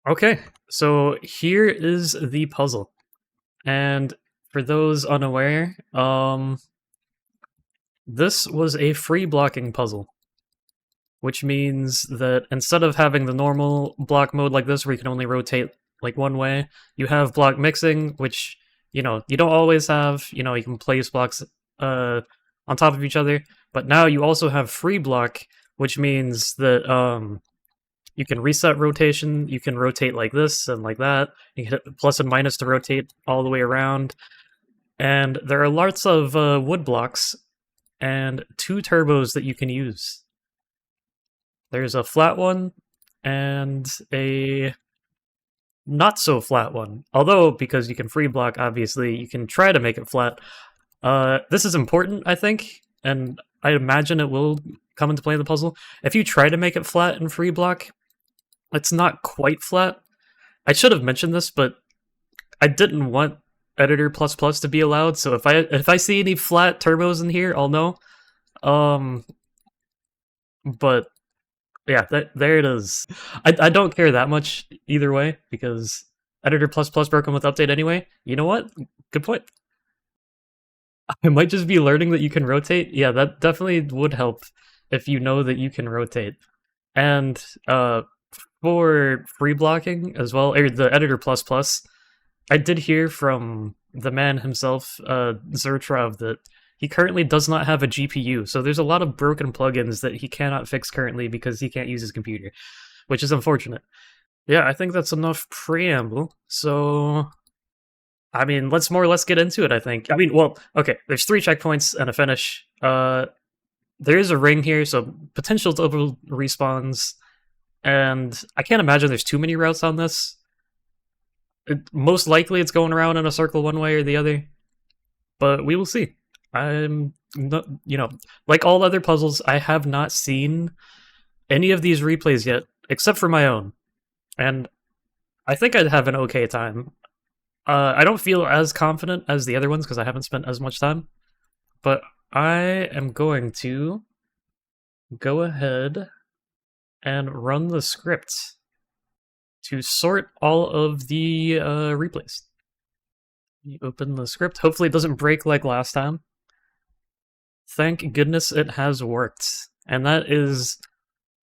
Okay, so here is the puzzle. And for those unaware, this was a free blocking puzzle, which means that instead of having the normal block mode like this where you can only rotate like one way, you have block mixing, which you don't always have. You can place blocks on top of each other, but now you also have free block, which means that you can reset rotation. You can rotate like this and like that. You can hit plus and minus to rotate all the way around. And there are lots of wood blocks and 2 turbos that you can use. There's a flat one and a not so flat one. Although, because you can free block, obviously, you can try to make it flat. This is important, I think, and I imagine it will come into play in the puzzle. If you try to make it flat in free block, it's not quite flat. I should have mentioned this, but I didn't want editor plus plus to be allowed, so if I see any flat turbos in here, I'll know. But yeah, there it is. I don't care that much either way, because editor plus plus broken with update anyway. You know what? Good point. I might just be learning that you can rotate. Yeah, that definitely would help if you know that you can rotate. And for free blocking as well, or the editor plus plus, I did hear from the man himself, Zertrov, that he currently does not have a GPU, so there's a lot of broken plugins that he cannot fix currently because he can't use his computer, which is unfortunate. Yeah, I think that's enough preamble, so I mean, let's more or less get into it, I think. I mean, well, okay, there's 3 checkpoints and a finish. There is a ring here, so potential double respawns, and I can't imagine there's too many routes on this. Most likely it's going around in a circle one way or the other, but we will see. I'm not, like all other puzzles, I have not seen any of these replays yet, except for my own, and I think I'd have an okay time. I don't feel as confident as the other ones because I haven't spent as much time, but I am going to go ahead and run the script to sort all of the replays. You open the script. Hopefully it doesn't break like last time. Thank goodness it has worked. And that is...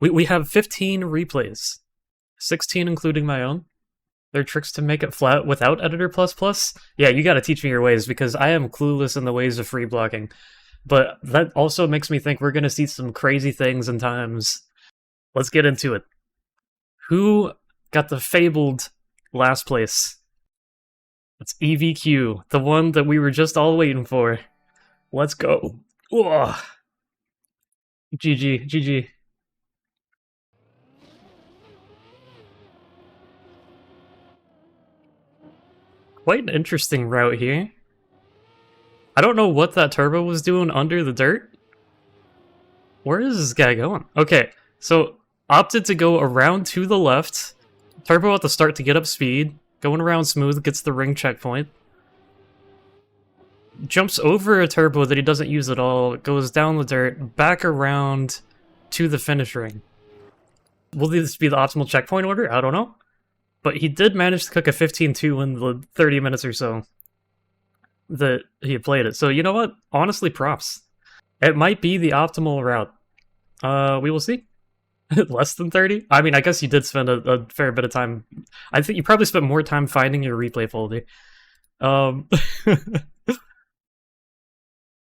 We have 15 replays. 16 including my own. There are tricks to make it flat without editor plus plus. Yeah, you gotta teach me your ways, because I am clueless in the ways of free blocking. But that also makes me think we're gonna see some crazy things and times. Let's get into it. Who got the fabled last place? It's EVQ, the one that we were just all waiting for. Let's go. Ugh. GG, GG. Quite an interesting route here. I don't know what that turbo was doing under the dirt. Where is this guy going? Okay, so opted to go around to the left. Turbo at the start to get up speed. Going around smooth, gets the ring checkpoint. Jumps over a turbo that he doesn't use at all, goes down the dirt, back around to the finish ring. Will this be the optimal checkpoint order? I don't know. But he did manage to cook a 15-2 in the 30 minutes or so that he played it. So you know what? Honestly, props. It might be the optimal route. We will see. Less than 30? I mean, I guess you did spend a fair bit of time. I think you probably spent more time finding your replay folder.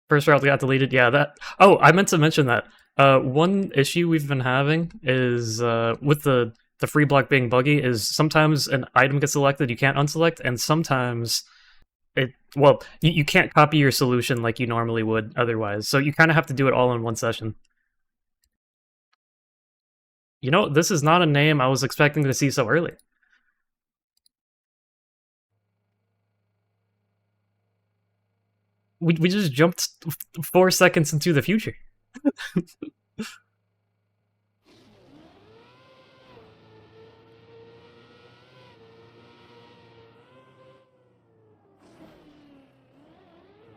First route got deleted. Yeah, that... Oh, I meant to mention that. One issue we've been having is, with the free block being buggy, is sometimes an item gets selected, you can't unselect, and sometimes you can't copy your solution like you normally would otherwise, so you kind of have to do it all in one session. You know, this is not a name I was expecting to see so early. We just jumped 4 seconds into the future.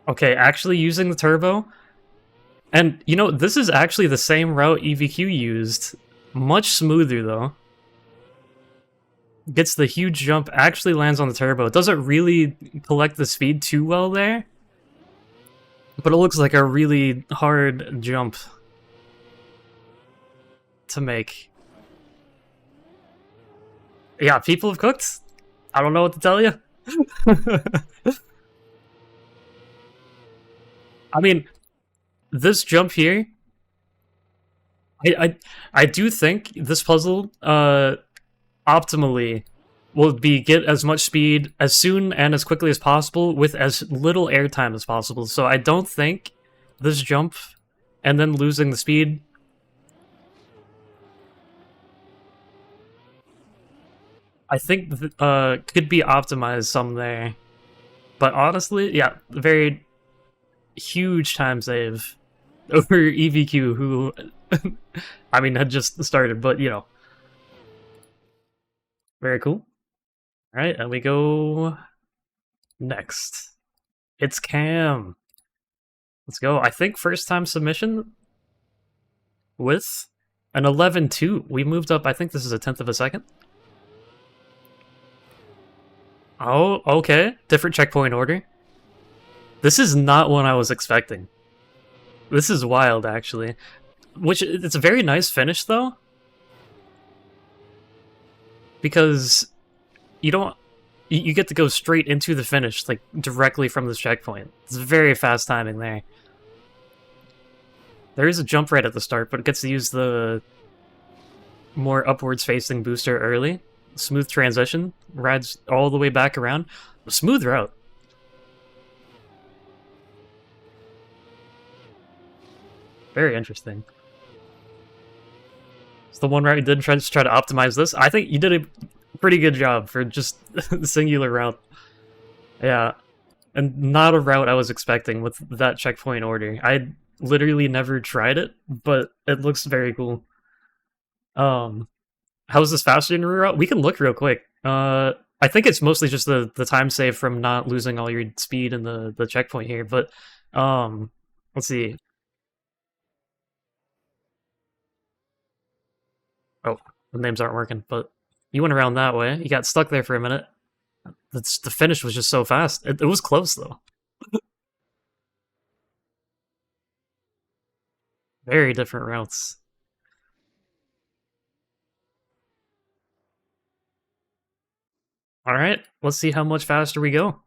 Okay, actually using the turbo. And, you know, this is actually the same route EVQ used. Much smoother, though. gets the huge jump, actually lands on the turbo. It doesn't really collect the speed too well there, but it looks like a really hard jump to make. Yeah, people have cooked. I don't know what to tell you. I mean, this jump here, I do think this puzzle, optimally will be get as much speed as soon and as quickly as possible with as little airtime as possible. So I don't think this jump and then losing the speed, I think could be optimized some there. But honestly, yeah, very huge time save over EVQ, who I mean had just started, but you know, very cool. All right, and we go next. It's Cam. Let's go. I think first time submission with an 11-2. We moved up. I think this is a 10th of a second. Oh, okay. Different checkpoint order. This is not what I was expecting. This is wild, actually. Which, it's a very nice finish, though. Because you don't... You get to go straight into the finish, like, directly from this checkpoint. It's very fast timing there. There is a jump right at the start, but it gets to use the more upwards-facing booster early. Smooth transition, rides all the way back around. A smooth route. Very interesting. It's the one route you did try to optimize this. I think you did a pretty good job for just the singular route. Yeah, and not a route I was expecting with that checkpoint order. I literally never tried it, but it looks very cool. How is this faster than your route? We can look real quick. I think it's mostly just the time save from not losing all your speed in the checkpoint here, but let's see. Oh, the names aren't working, but you went around that way. You got stuck there for a minute. The finish was just so fast. It was close, though. Very different routes. Alright, let's see how much faster we go.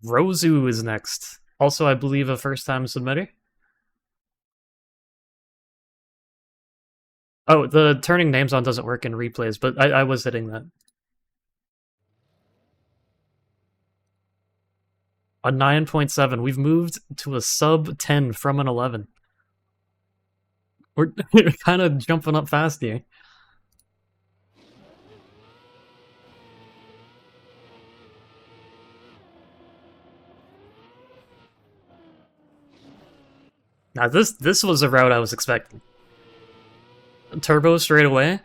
Rozu is next. Also, I believe a first-time submitter. Oh, the turning names on doesn't work in replays, but I was hitting that. A 9.7. We've moved to a sub 10 from an 11. We're kind of jumping up fast here. Now this was a route I was expecting. Turbo straight away.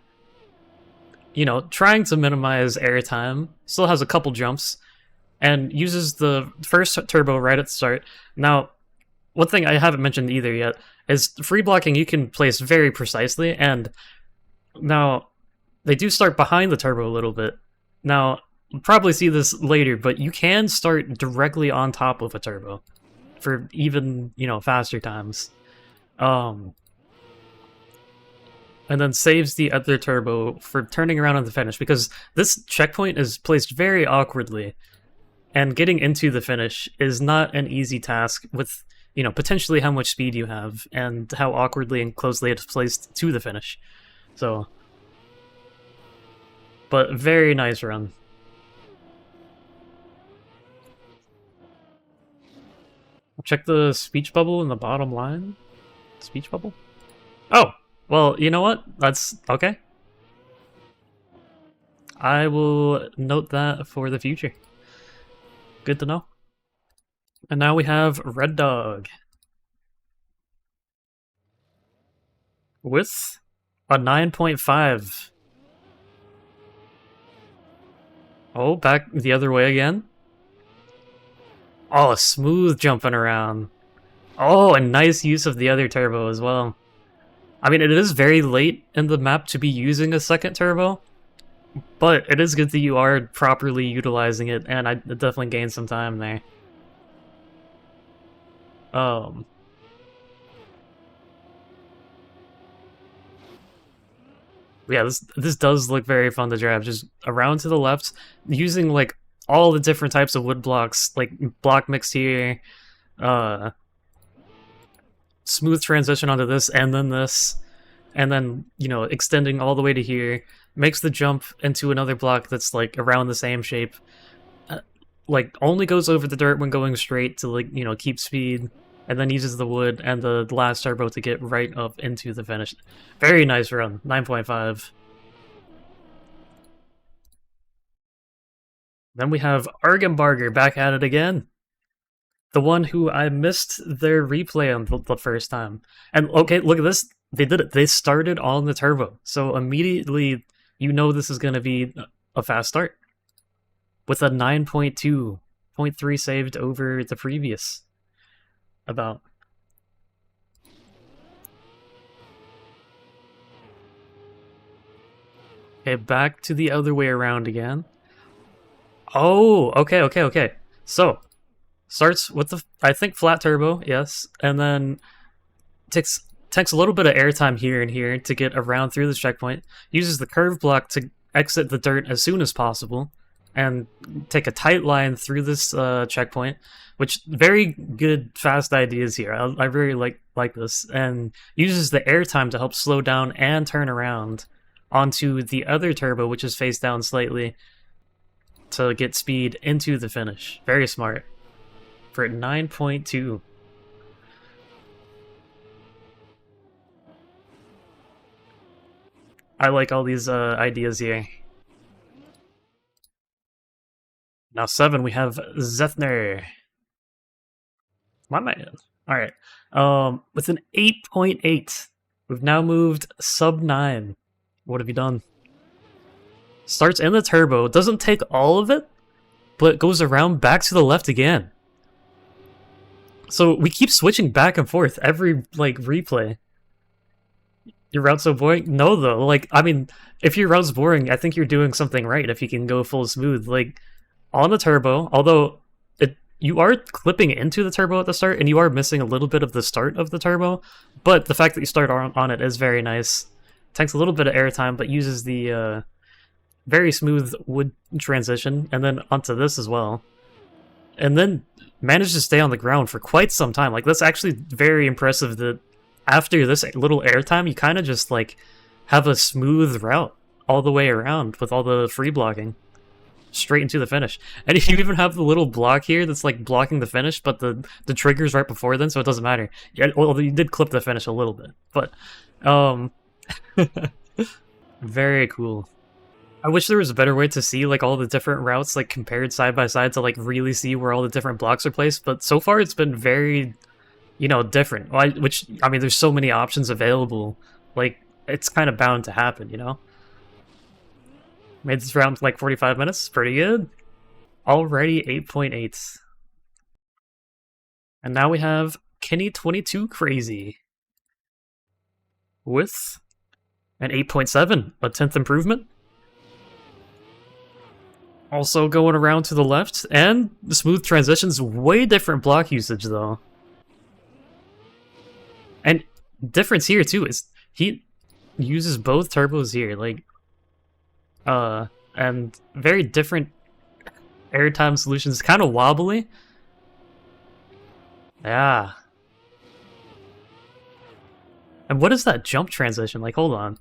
You know, trying to minimize airtime. Still has a couple jumps. And uses the first turbo right at the start. Now, one thing I haven't mentioned either yet is free blocking you can place very precisely, and now they do start behind the turbo a little bit. Now, you'll probably see this later, but you can start directly on top of a turbo for even, you know, faster times. And then saves the other turbo for turning around on the finish, because this checkpoint is placed very awkwardly. And getting into the finish is not an easy task with, you know, potentially how much speed you have and how awkwardly and closely it's placed to the finish. So, but very nice run. Check the speech bubble in the bottom line. Speech bubble? Oh, well, you know what? That's okay. I will note that for the future. Good to know. And now we have Red Dog. With a 9.5. Oh, back the other way again. Oh, smooth jumping around. Oh, and nice use of the other turbo as well. I mean, it is very late in the map to be using a second turbo, But it is good that you are properly utilizing it, and I definitely gained some time there. Um, yeah, this does look very fun to drive. Just around to the left, using like all the different types of wood blocks, like block mix here, uh, smooth transition onto this, and then extending all the way to here makes the jump into another block that's like around the same shape. Uh, like only goes over the dirt when going straight to like keep speed, and then uses the wood and the last turbo to get right up into the finish. Very nice run, 9.5. Then we have Argenbarger back at it again. The one who I missed their replay on the first time. And okay, look at this. They did it. They started on the turbo. So immediately this is going to be a fast start. With a 9.2, 0.3 saved over the previous. About. Okay, back to the other way around again. Oh, okay. So, starts with the, I think, flat turbo, yes, and then takes a little bit of airtime here and here to get around through the checkpoint, uses the curve block to exit the dirt as soon as possible, and take a tight line through this checkpoint, which very good fast ideas here. I really like this, and uses the airtime to help slow down and turn around onto the other turbo, which is face down slightly, to get speed into the finish. Very smart. For 9.2. I like all these ideas here. Now 7, we have Zethner. My man. Alright. With an 8.8. We've now moved sub 9. What have you done? Starts in the turbo. Doesn't take all of it, but goes around back to the left again. So we keep switching back and forth every like replay. Your route's so boring? No, though. Like, I mean, if your route's boring, I think you're doing something right if you can go full smooth. Like, on the turbo, although you are clipping into the turbo at the start, and you are missing a little bit of the start of the turbo, but the fact that you start on it is very nice. Takes a little bit of airtime, but uses the very smooth wood transition, and then onto this as well. And then managed to stay on the ground for quite some time. Like, that's actually very impressive that after this little airtime, you kind of just, like, have a smooth route all the way around with all the free blocking. Straight into the finish. And if you even have the little block here that's, like, blocking the finish, but the trigger's right before then, so it doesn't matter. Yeah, well, you did clip the finish a little bit, but, very cool. I wish there was a better way to see, like, all the different routes, like, compared side by side to, like, really see where all the different blocks are placed, but so far it's been very, different. Which, I mean, there's so many options available. Like, it's kind of bound to happen, Made this round like 45 minutes. Pretty good. Already 8.8. And now we have Kenny22 Crazy. With an 8.7, a 10th improvement. Also going around to the left, and the smooth transitions, way different block usage though. And difference here too is he uses both turbos here, like, and very different airtime solutions. Kind of wobbly. Yeah. And what is that jump transition? Like, hold on.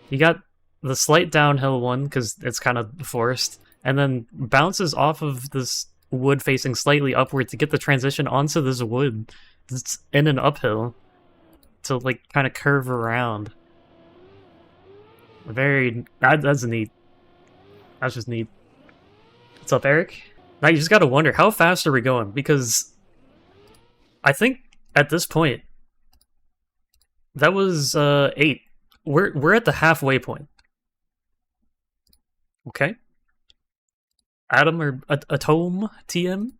You got the slight downhill one, because it's kind of forced, and then bounces off of this wood facing slightly upward to get the transition onto this wood that's in an uphill to, like, kind of curve around. That's neat. That's just neat. What's up, Eric? Now you just gotta wonder, how fast are we going? Because I think at this point, that was 8. We're at the halfway point. Okay. Atom or Atom TM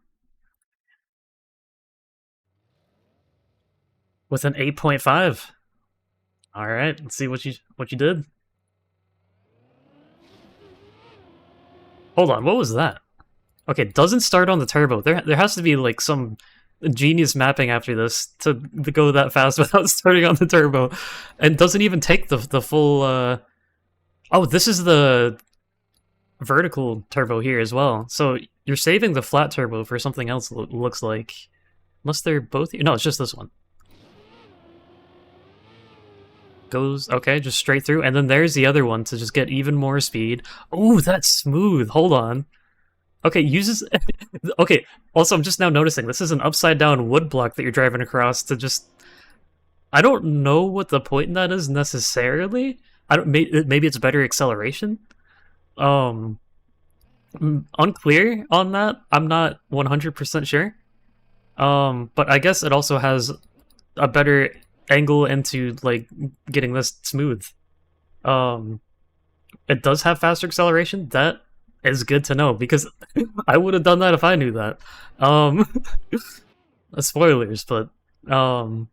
with an 8.5. All right, let's see what you did. Hold on, what was that? Okay, doesn't start on the turbo. There has to be like some genius mapping after this to go that fast without starting on the turbo, and doesn't even take the full. Oh, this is the vertical turbo here as well. So you're saving the flat turbo for something else. Looks like, unless they're both. No, it's just this one. Goes okay, just straight through, and then there's the other one to just get even more speed. Oh, that's smooth. Hold on. Okay, uses. Okay, also, I'm just now noticing this is an upside down wood block that you're driving across to just. I don't know what the point in that is necessarily. I don't. Maybe it's better acceleration. Unclear on that. I'm not 100% sure. But I guess it also has a better angle into like getting this smooth. It does have faster acceleration. That is good to know because I would have done that if I knew that. Spoilers, but and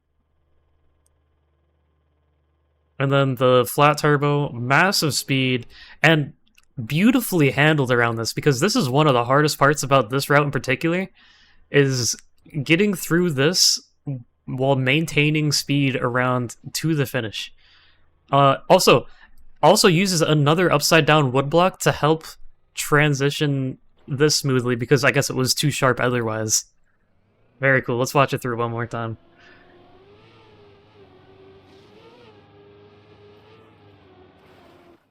then the flat turbo, massive speed, and beautifully handled around this because this is one of the hardest parts about this route in particular is getting through this while maintaining speed around to the finish. Also uses another upside down wood block to help transition this smoothly because I guess it was too sharp otherwise. Very cool. Let's watch it through one more time.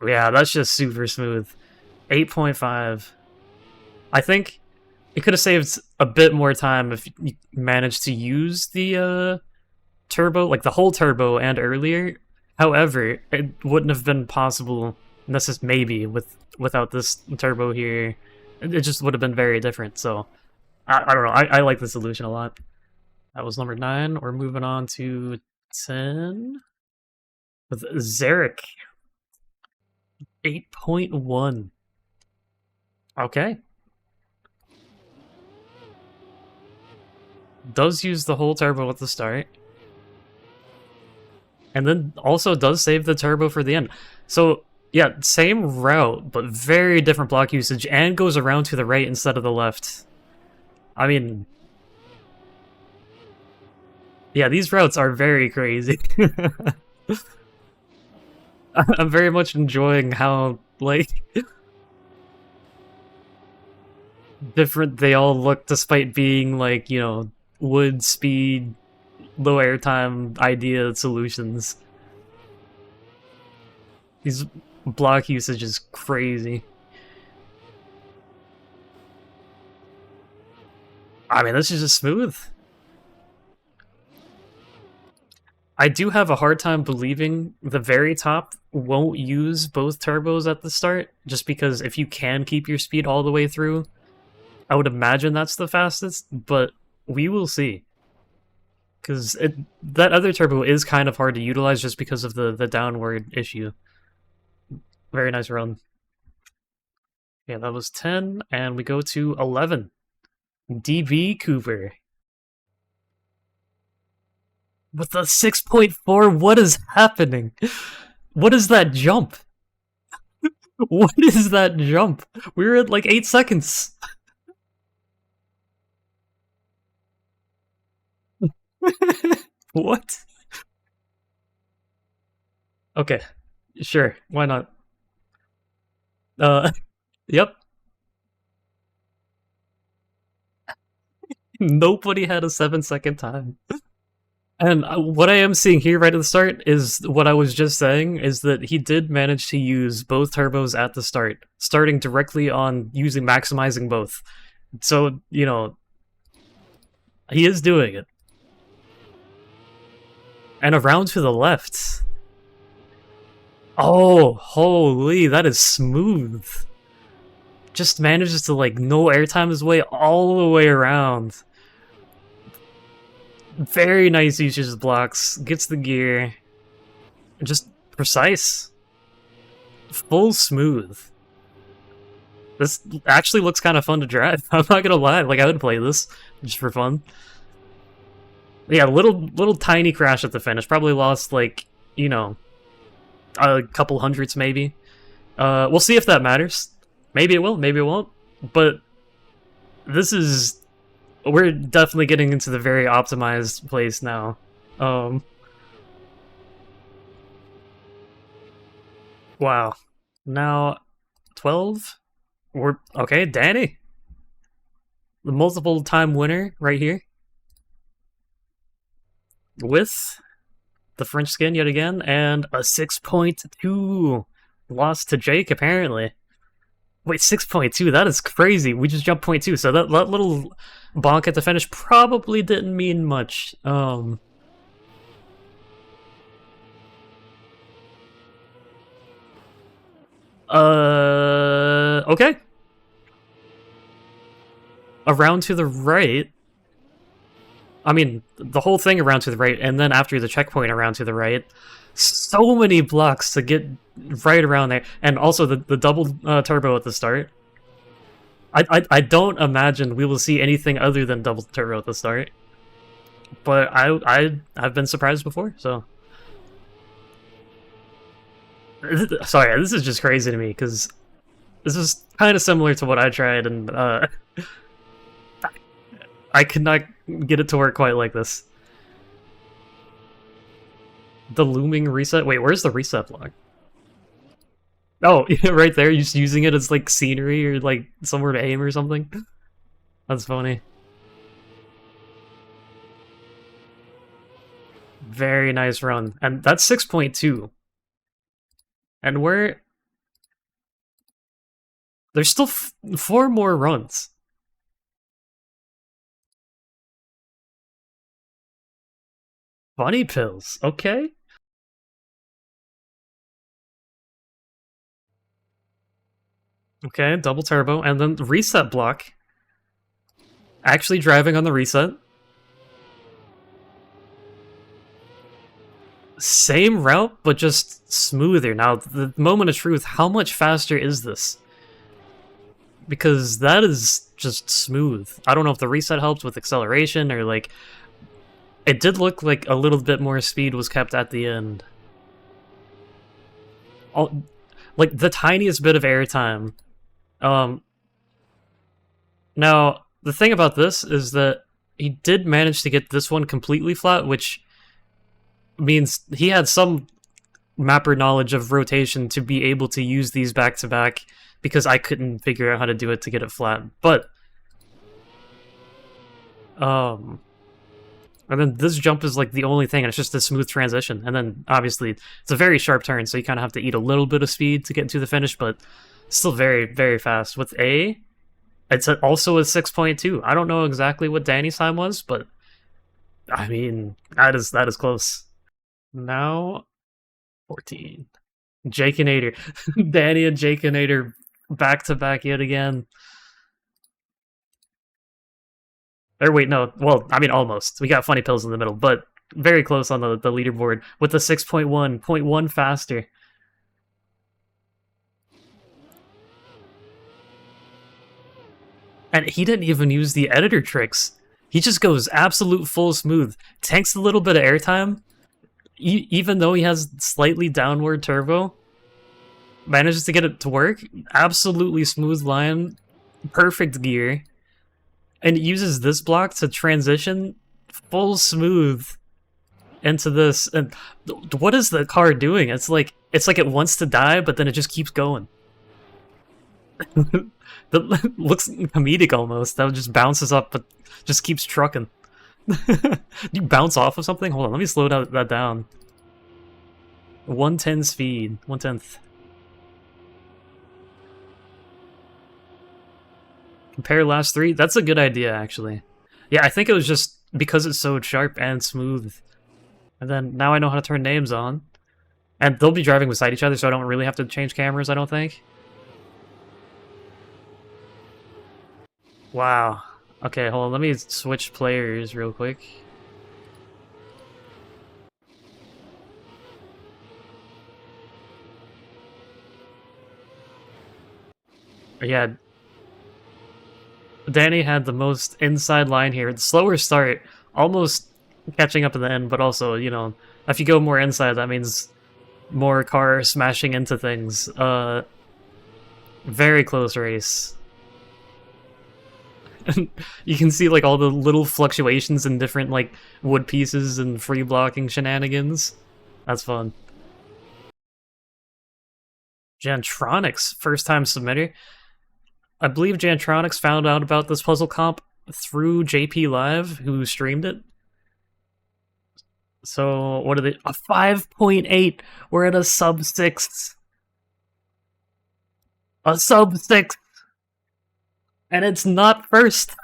Yeah, that's just super smooth. 8.5. I think it could have saved a bit more time if you managed to use the turbo, like the whole turbo and earlier. However, it wouldn't have been possible, maybe, without this turbo here. It just would have been very different, so I don't know. I like the solution a lot. That was number 9. We're moving on to 10 with Zarek. 8.1. Okay. Does use the whole turbo at the start. And then also does save the turbo for the end. So, yeah, same route, but very different block usage, and goes around to the right instead of the left. I mean... yeah, these routes are very crazy. I'm very much enjoying how, like... different they all look despite being, like, you know, wood, speed, low airtime idea solutions. These block usage is crazy. I mean, this is just smooth. I do have a hard time believing the very top won't use both turbos at the start, just because if you can keep your speed all the way through, I would imagine that's the fastest, but we will see. Because that other turbo is kind of hard to utilize just because of the downward issue. Very nice run. Yeah, that was 10, and we go to 11. DB Cooper. With the 6.4, what is happening? What is that jump? What is that jump? We were at like 8 seconds. What? Okay, sure, why not? Yep. Nobody had a 7-second time. And what I am seeing here right at the start is what I was just saying, is that he did manage to use both turbos at the start, starting directly on maximizing both. So, you know, he is doing it. And around to the left. Oh, holy, that is smooth. Just manages to, like, no airtime his way all the way around. Very nice usage of blocks, gets the gear. Just precise. Full smooth. This actually looks kind of fun to drive. I'm not gonna lie, like I would play this just for fun. Yeah, little tiny crash at the finish. Probably lost like, you know, a couple hundredths maybe. We'll see if that matters. Maybe it will, maybe it won't. But this is... We're definitely getting into the very optimized place now. Wow. Now, 12? We're... Okay, Danny. The multiple-time winner right here. With the French skin yet again, and a 6.2. Lost to Jake, apparently. Wait, 6.2? That is crazy. We just jumped 0.2, so that little bonk at the finish probably didn't mean much. Okay. Around to the right. I mean, the whole thing around to the right, and then after the checkpoint around to the right. So many blocks to get right around there. And also the double turbo at the start. I don't imagine we will see anything other than double turbo at the start. But I've been surprised before, so... Sorry, this is just crazy to me, because this is kind of similar to what I tried, and I could not get it to work quite like this. The looming reset? Wait, where's the reset block? Oh, right there, you're just using it as, like, scenery or, like, somewhere to aim or something? That's funny. Very nice run. And that's 6.2. And we're... There's still 4 more runs. Bunny pills, okay. Okay, double turbo, and then the reset block. Actually driving on the reset. Same route, but just smoother. Now, the moment of truth, how much faster is this? Because that is just smooth. I don't know if the reset helped with acceleration or, like... It did look like a little bit more speed was kept at the end. Like, the tiniest bit of airtime. Now, the thing about this is that he did manage to get this one completely flat, which means he had some mapper knowledge of rotation to be able to use these back-to-back, because I couldn't figure out how to do it to get it flat. But, and then this jump is like the only thing, and it's just a smooth transition. And then, obviously, it's a very sharp turn, so you kind of have to eat a little bit of speed to get into the finish, but still very, very fast. With A, it's also a 6.2. I don't know exactly what Danny's time was, but, I mean, that is close. Now, 14. Jake and Ader. Danny and Jake and Ader back-to-back yet again. Or wait, no. Well, I mean, almost. We got funny pills in the middle, but very close on the leaderboard with the 6.1, 0.1 faster. And he didn't even use the editor tricks. He just goes absolute full smooth. Tanks a little bit of airtime, even though he has slightly downward turbo. Manages to get it to work. Absolutely smooth line. Perfect gear. And uses this block to transition full smooth into this. And what is the car doing? It's like it wants to die, but then it just keeps going. That looks comedic almost. That just bounces up, but just keeps trucking. You bounce off of something? Hold on, let me slow that down. 110 speed. 1/10. Compare last 3? That's a good idea, actually. Yeah, I think it was just because it's so sharp and smooth. And then now I know how to turn names on. And they'll be driving beside each other, so I don't really have to change cameras, I don't think. Wow. Okay, hold on, let me switch players real quick. Yeah. Danny had the most inside line here. The slower start, almost catching up at the end, but also, you know, if you go more inside, that means more car smashing into things. Very close race. You can see like all the little fluctuations in different like wood pieces and free blocking shenanigans. That's fun. Jantronics, first time submitter. I believe Jantronics found out about this puzzle comp through JP Live, who streamed it. So what are they? A 5.8. We're at a sub 6. A sub 6. And it's not first.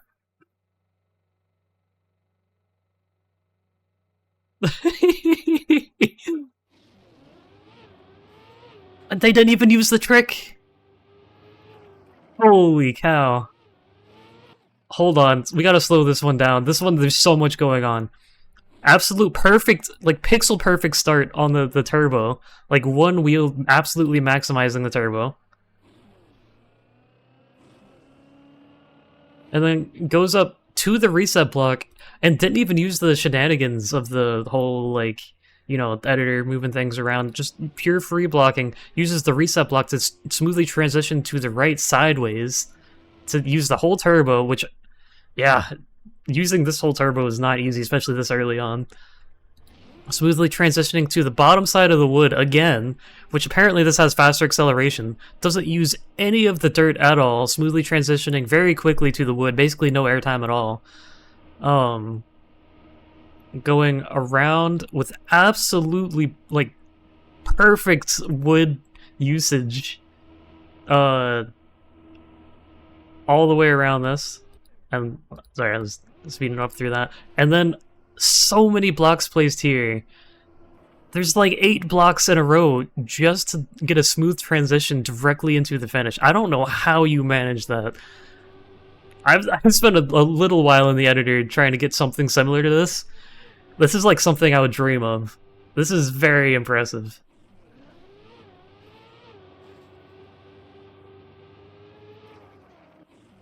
They didn't even use the trick. Holy cow. Hold on, we gotta slow this one down. This one, there's so much going on. Absolute perfect, like pixel perfect start on the turbo. Like one wheel absolutely maximizing the turbo. And then goes up to the reset block and didn't even use the shenanigans of the whole, like, you know, editor moving things around. Just pure free blocking. Uses the reset block to smoothly transition to the right sideways to use the whole turbo, which, yeah, using this whole turbo is not easy, especially this early on. Smoothly transitioning to the bottom side of the wood again, which apparently this has faster acceleration. Doesn't use any of the dirt at all, smoothly transitioning very quickly to the wood, basically no airtime at all. Going around with absolutely, like, perfect wood usage. All the way around this. I'm sorry, I was speeding up through that. And then so many blocks placed here. There's like 8 blocks in a row just to get a smooth transition directly into the finish. I don't know how you manage that. I've spent a little while in the editor trying to get something similar to this. This is like something I would dream of. This is very impressive.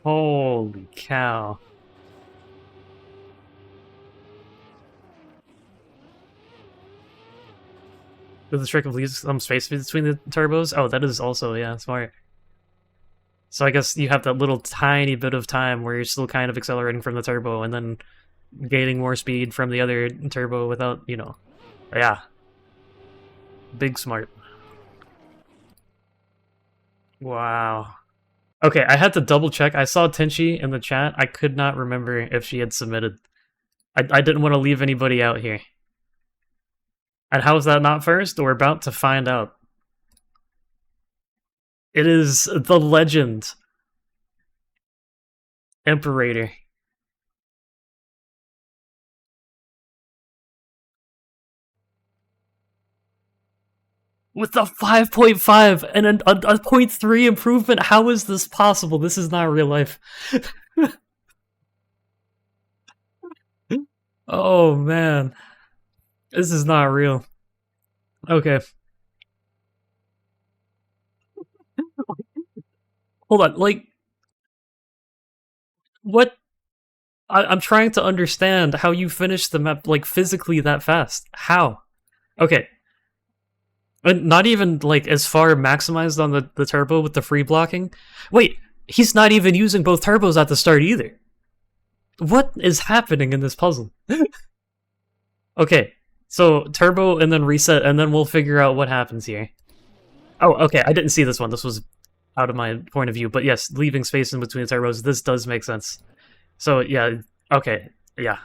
Holy cow. With the trick of leaving some space between the turbos? Oh, that is also, yeah, smart. So I guess you have that little tiny bit of time where you're still kind of accelerating from the turbo and then gaining more speed from the other turbo without, you know. Yeah. Big smart. Wow. Okay, I had to double check. I saw Tenchi in the chat. I could not remember if she had submitted. I didn't want to leave anybody out here. And how is that not first? We're about to find out. It is the legend. Imperator. With a 5.5 and a 0.3 improvement, how is this possible? This is not real life. Oh, man. This is not real. Okay. Hold on, like... What? I'm trying to understand how you finished the map, like, physically that fast. How? Okay. Not even, like, as far maximized on the turbo with the free blocking? Wait, he's not even using both turbos at the start either. What is happening in this puzzle? Okay, so turbo and then reset, and then we'll figure out what happens here. Oh, okay, I didn't see this one. This was out of my point of view. But yes, leaving space in between the turbos, this does make sense. So, yeah, okay, yeah.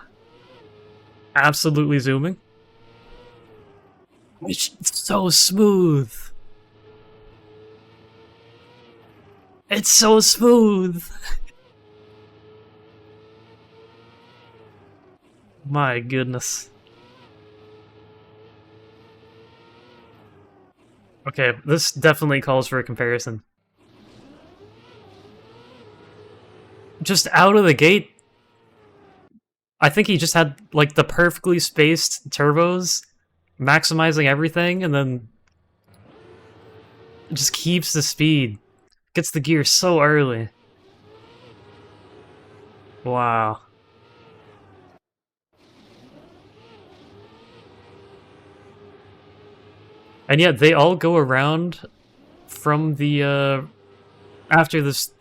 Absolutely zooming. It's so smooth. It's so smooth. My goodness. Okay, this definitely calls for a comparison. Just out of the gate, I think he just had, like, the perfectly spaced turbos, maximizing everything, and then just keeps the speed. Gets the gear so early. Wow. And yet, they all go around from the after this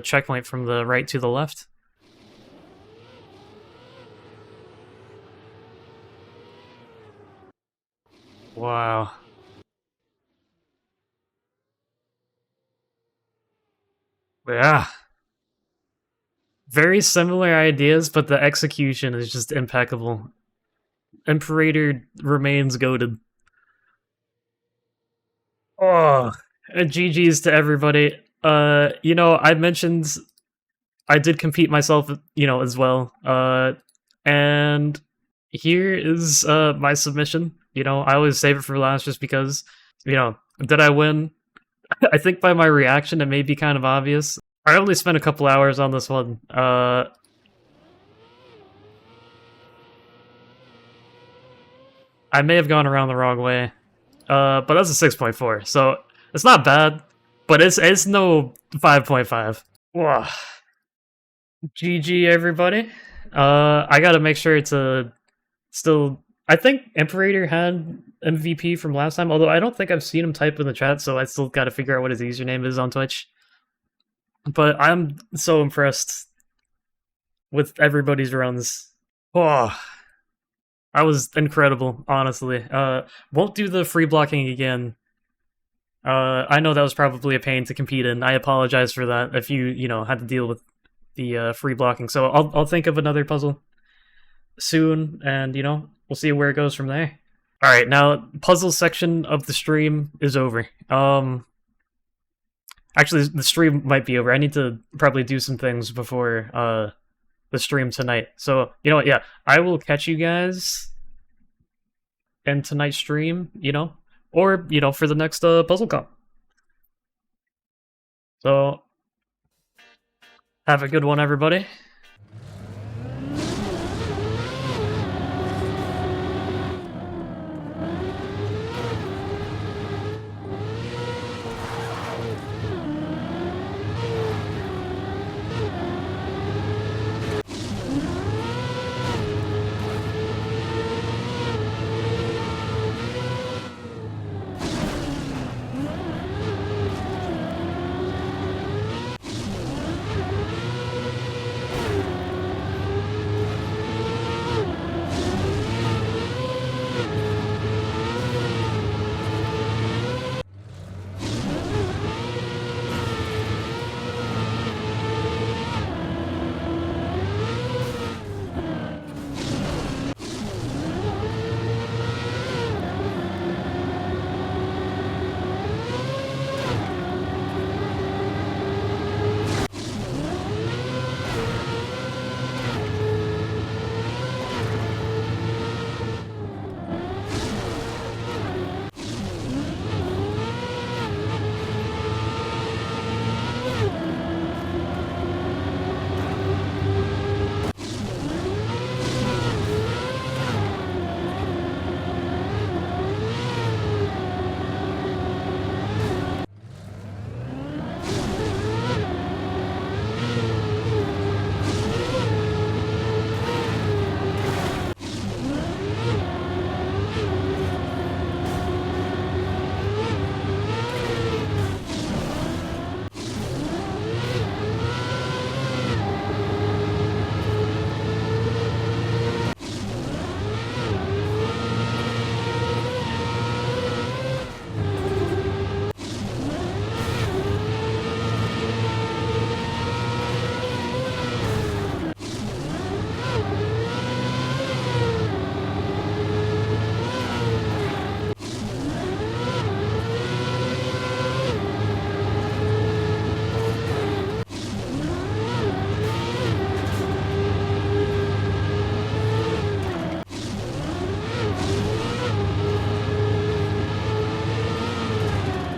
checkpoint from the right to the left. Wow. Yeah. Very similar ideas, but the execution is just impeccable. Imperator remains goated. Oh, GG's to everybody. I mentioned I did compete myself, as well. And here is my submission. I always save it for last just because, did I win? I think by my reaction, it may be kind of obvious. I only spent a couple hours on this one. I may have gone around the wrong way. But that's a 6.4, so it's not bad, but it's no 5.5. Wow. GG, everybody. I gotta make sure to still. I think Imperator had MVP from last time, although I don't think I've seen him type in the chat, so I still gotta figure out what his username is on Twitch. But I'm so impressed with everybody's runs. Oh, I was incredible, honestly. Won't do the free blocking again. I know that was probably a pain to compete in. I apologize for that if you had to deal with the free blocking. So I'll think of another puzzle soon, and we'll see where it goes from there. All right, now puzzle section of the stream is over. Actually, the stream might be over. I need to probably do some things before the stream tonight. So you know what? Yeah, I will catch you guys in tonight's stream. Or for the next puzzle comp. So have a good one, everybody.